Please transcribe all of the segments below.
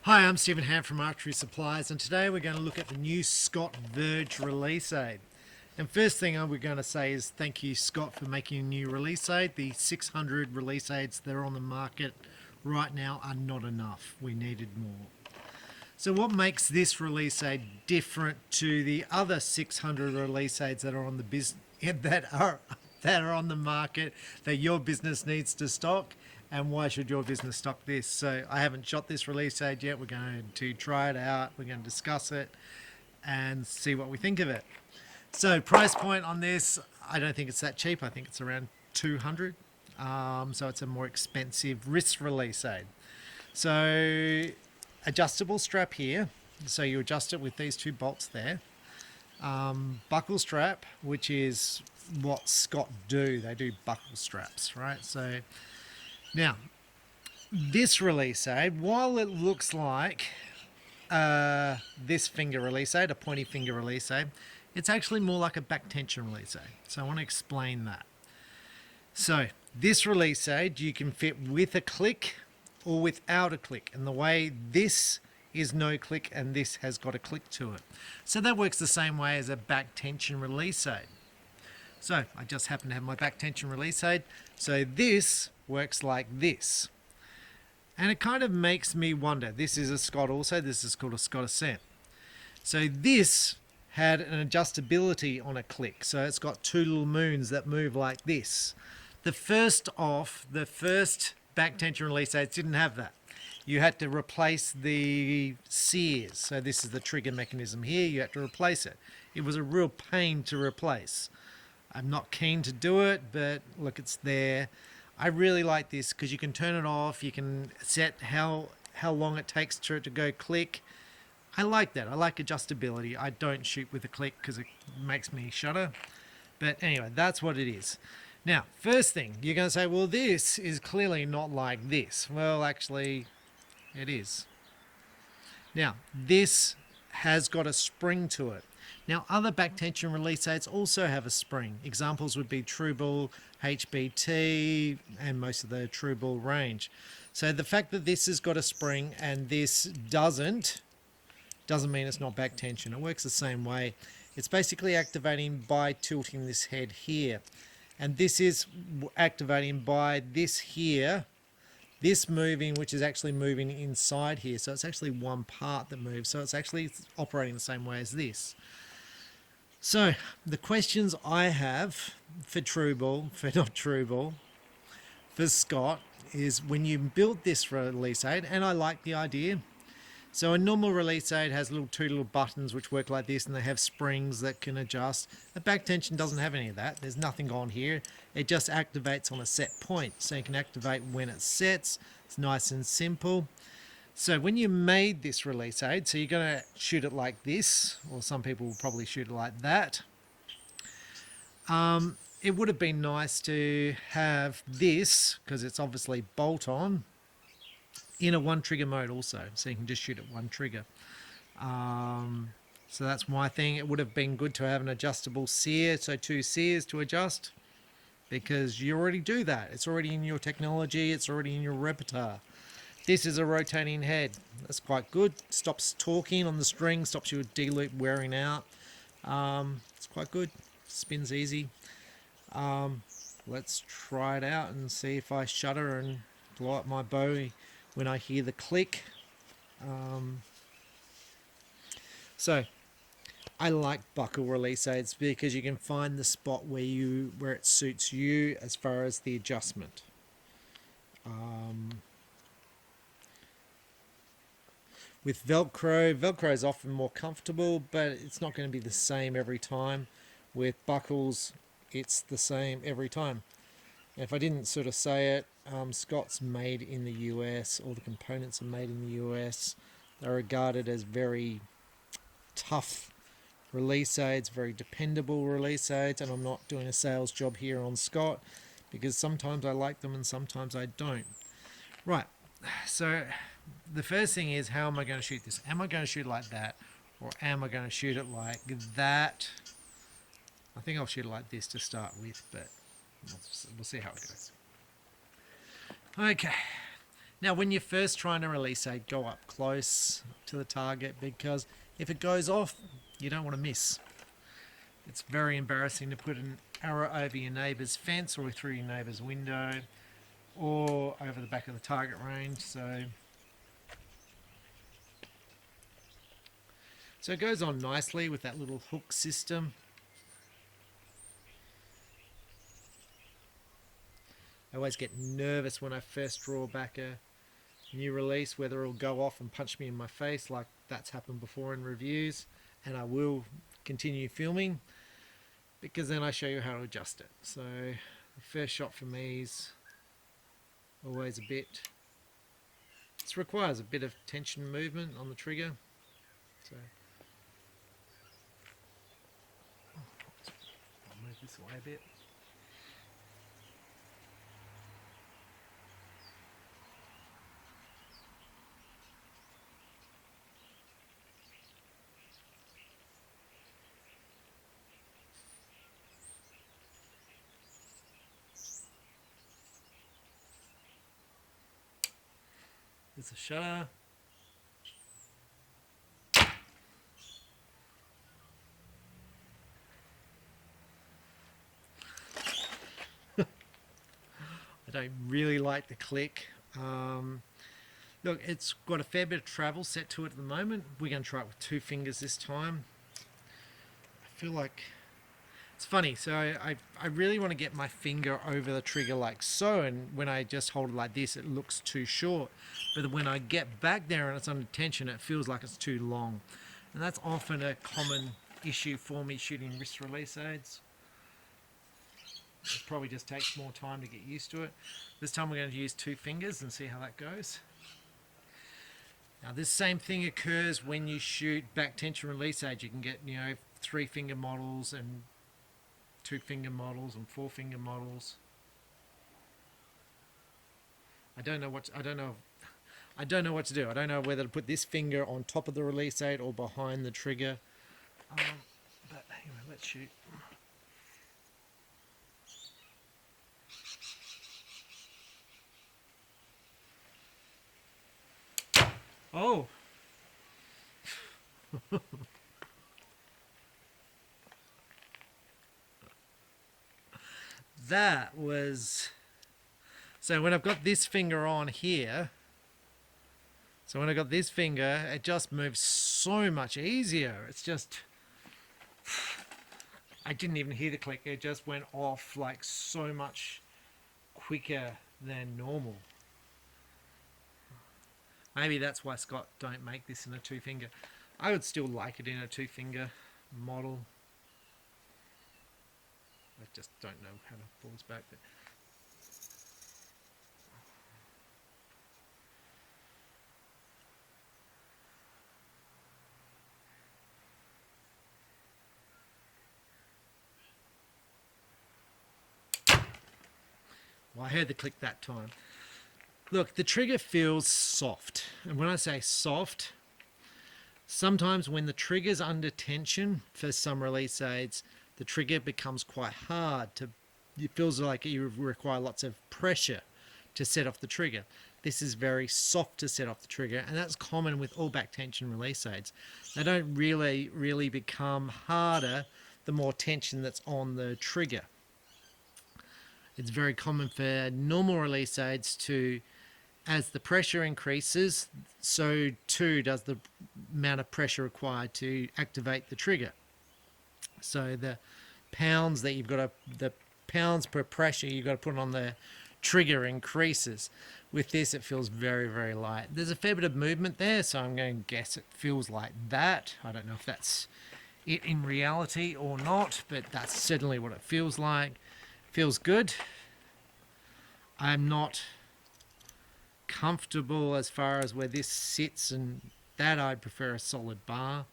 Hi, I'm Stephen Ham from Archery Supplies, and today we're going to look at the new Scott Verge release aid. And first thing we're going to say is thank you, Scott, for making a new release aid. The 600 release aids that are on the market right now are not enough. We needed more. So what makes this release aid different to the other 600 release aids that are on the that are on the market that your business needs to stock? And why should your business stock this? So I haven't shot this release aid yet. We're going to try it out. We're going to discuss it and see what we think of it. So price point on this, I don't think it's that cheap. I think it's around 200. So it's a more expensive wrist release aid. So adjustable strap here. So you adjust it with these two bolts there. Buckle strap, which is what Scott do. They do buckle straps, right? So now, this release aid, while it looks like this finger release aid, a pointy finger release aid, it's actually more like a back tension release aid. So I want to explain that. So this release aid you can fit with a click or without a click. And the way this is no click and this has got a click to it. So that works the same way as a back tension release aid. So I just happen to have my back tension release aid. So this works like this. And it kind of makes me wonder. This is a Scott also. This is called a Scott Ascent. So this had an adjustability on a click. So it's got two little moons that move like this. The first back tension release aids didn't have that. You had to replace the sears. So this is the trigger mechanism here. You had to replace it. It was a real pain to replace. I'm not keen to do it, but look, it's there. I really like this because you can turn it off. You can set how long it takes for it to go click. I like that. I like adjustability. I don't shoot with a click because it makes me shudder. But anyway, that's what it is. Now, first thing, you're going to say, well, this is clearly not like this. Well, actually, it is. Now, this has got a spring to it. Now, other back tension release aids also have a spring. Examples would be Trueball, HBT, and most of the Trueball range. So the fact that this has got a spring and this doesn't mean it's not back tension. It works the same way. It's basically activating by tilting this head here. And this is activating by this here, this moving, which is actually moving inside here. So it's actually one part that moves. So it's actually operating the same way as this. So the questions I have for Scott, is when you build this release aid, and I like the idea. So a normal release aid has two little buttons which work like this, and they have springs that can adjust. A back tension doesn't have any of that. There's nothing on here. It just activates on a set point. So you can activate when it sets. It's nice and simple. So when you made this release aid, so you're going to shoot it like this, or some people will probably shoot it like that. It would have been nice to have this, because it's obviously bolt-on, in a one trigger mode also, so you can just shoot at one trigger. So that's my thing. It would have been good to have an adjustable sear, so two sears to adjust, because you already do that. It's already in your technology. It's already in your repertoire. This is a rotating head. That's quite good. Stops torquing on the string, stops your D-loop wearing out. It's quite good. Spins easy. Let's try it out and see if I shudder and blow up my bow when I hear the click. So I like buckle release aids because you can find the spot where it suits you as far as the adjustment. With Velcro is often more comfortable, but it's not going to be the same every time. With buckles, it's the same every time. And if I didn't sort of say it, Scott's made in the US. All the components are made in the US. They're regarded as very tough release aids, very dependable release aids, and I'm not doing a sales job here on Scott because sometimes I like them and sometimes I don't. Right, so the first thing is, how am I going to shoot this? Am I going to shoot it like that, or am I going to shoot it like that? I think I'll shoot it like this to start with, but we'll see how it goes. Okay, Now, when you're first trying to release aid, go up close to the target, because if it goes off, you don't want to miss. It's very embarrassing to put an arrow over your neighbour's fence or through your neighbour's window or over the back of the target range. So it goes on nicely with that little hook system. I always get nervous when I first draw back a new release, whether it'll go off and punch me in my face like that's happened before in reviews, and I will continue filming because then I show you how to adjust it. So the first shot for me is always a bit, this requires a bit of tension movement on the trigger. So I'll move this away a bit. There's a shutter. I don't really like the click. Look, it's got a fair bit of travel set to it at the moment. We're going to try it with 2 fingers this time. I feel like it's funny, so I really want to get my finger over the trigger like so, and when I just hold it like this, it looks too short. But when I get back there and it's under tension, it feels like it's too long. And that's often a common issue for me shooting wrist release aids. It probably just takes more time to get used to it. This time we're going to use 2 fingers and see how that goes. Now this same thing occurs when you shoot back tension release aids. You can get, 3 finger models and 2 finger models and 4 finger models. I don't know what to do. I don't know whether to put this finger on top of the release aid or behind the trigger. But anyway, let's shoot. Oh. That was... So when I've got this finger on here, it just moves so much easier. It's just... I didn't even hear the click. It just went off like so much quicker than normal. Maybe that's why Scott don't make this in a 2 finger. I would still like it in a 2 finger model. I just don't know how to pull this back. But well, I heard the click that time. Look, the trigger feels soft. And when I say soft, sometimes when the trigger's under tension for some release aids, the trigger becomes quite hard. It feels like you require lots of pressure to set off the trigger. This is very soft to set off the trigger, and that's common with all back tension release aids. They don't really become harder the more tension that's on the trigger. It's very common for normal release aids to, as the pressure increases, so too does the amount of pressure required to activate the trigger. So the pounds per pressure you've got to put on the trigger increases. With this, it feels very, very light. There's a fair bit of movement there, so I'm going to guess it feels like that. I don't know if that's it in reality or not, but that's certainly what it feels like. Feels good. I'm not comfortable as far as where this sits, and that I'd prefer a solid bar,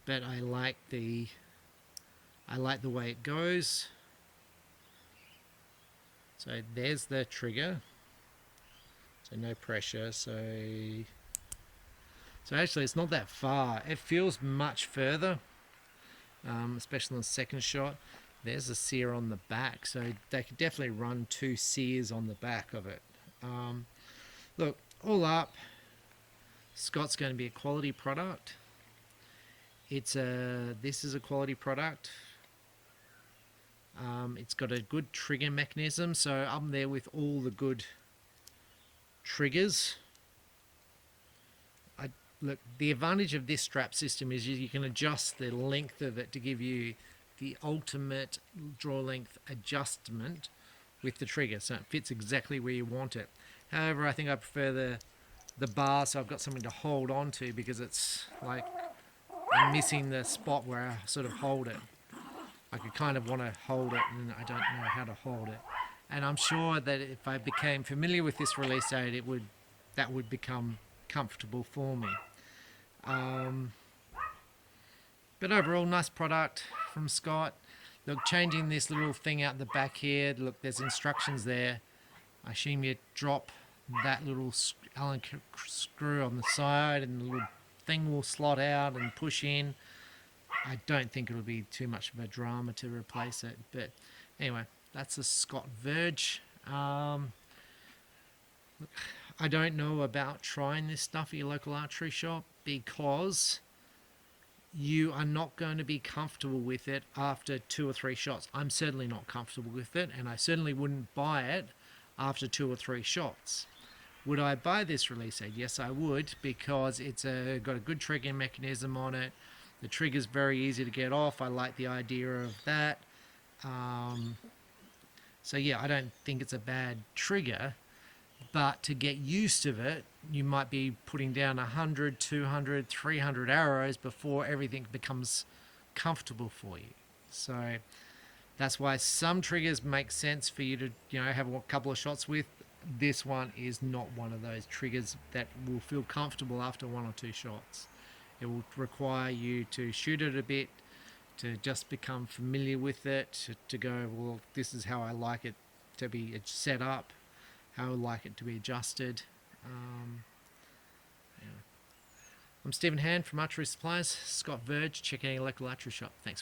but I like the way it goes. So there's the trigger. So no pressure. So actually it's not that far. It feels much further, especially on the second shot. There's a sear on the back, so they could definitely run 2 sears on the back of it. Look, all up, Scott's going to be a quality product. This is a quality product. It's got a good trigger mechanism, so I'm there with all the good triggers. Look, the advantage of this strap system is you can adjust the length of it to give you the ultimate draw length adjustment with the trigger, so it fits exactly where you want it. However, I think I prefer the bar, so I've got something to hold on to, because it's like I'm missing the spot where I sort of hold it. I could kind of want to hold it, and I don't know how to hold it. And I'm sure that if I became familiar with this release aid, that would become comfortable for me. But overall, nice product from Scott. Look, changing this little thing out the back here. Look, there's instructions there. I assume you drop that little Allen screw on the side, and the little thing will slot out and push in. I don't think it'll be too much of a drama to replace it. But anyway, that's a Scott Verge. I don't know about trying this stuff at your local archery shop, because you are not going to be comfortable with it after 2 or 3 shots. I'm certainly not comfortable with it, and I certainly wouldn't buy it after 2 or 3 shots. Would I buy this release aid? Yes, I would, because it's got a good trigger mechanism on it. The trigger's very easy to get off. I like the idea of that. So yeah, I don't think it's a bad trigger. But to get used to it, you might be putting down 100, 200, 300 arrows before everything becomes comfortable for you. So that's why some triggers make sense for you to, have a couple of shots with. This one is not one of those triggers that will feel comfortable after 1 or 2 shots. It will require you to shoot it a bit, to just become familiar with it, to go, well, this is how I like it to be set up, how I like it to be adjusted. I'm Stephen Hand from Archery Supplies. Scott Verge. Check out your local archery shop. Thanks for watching.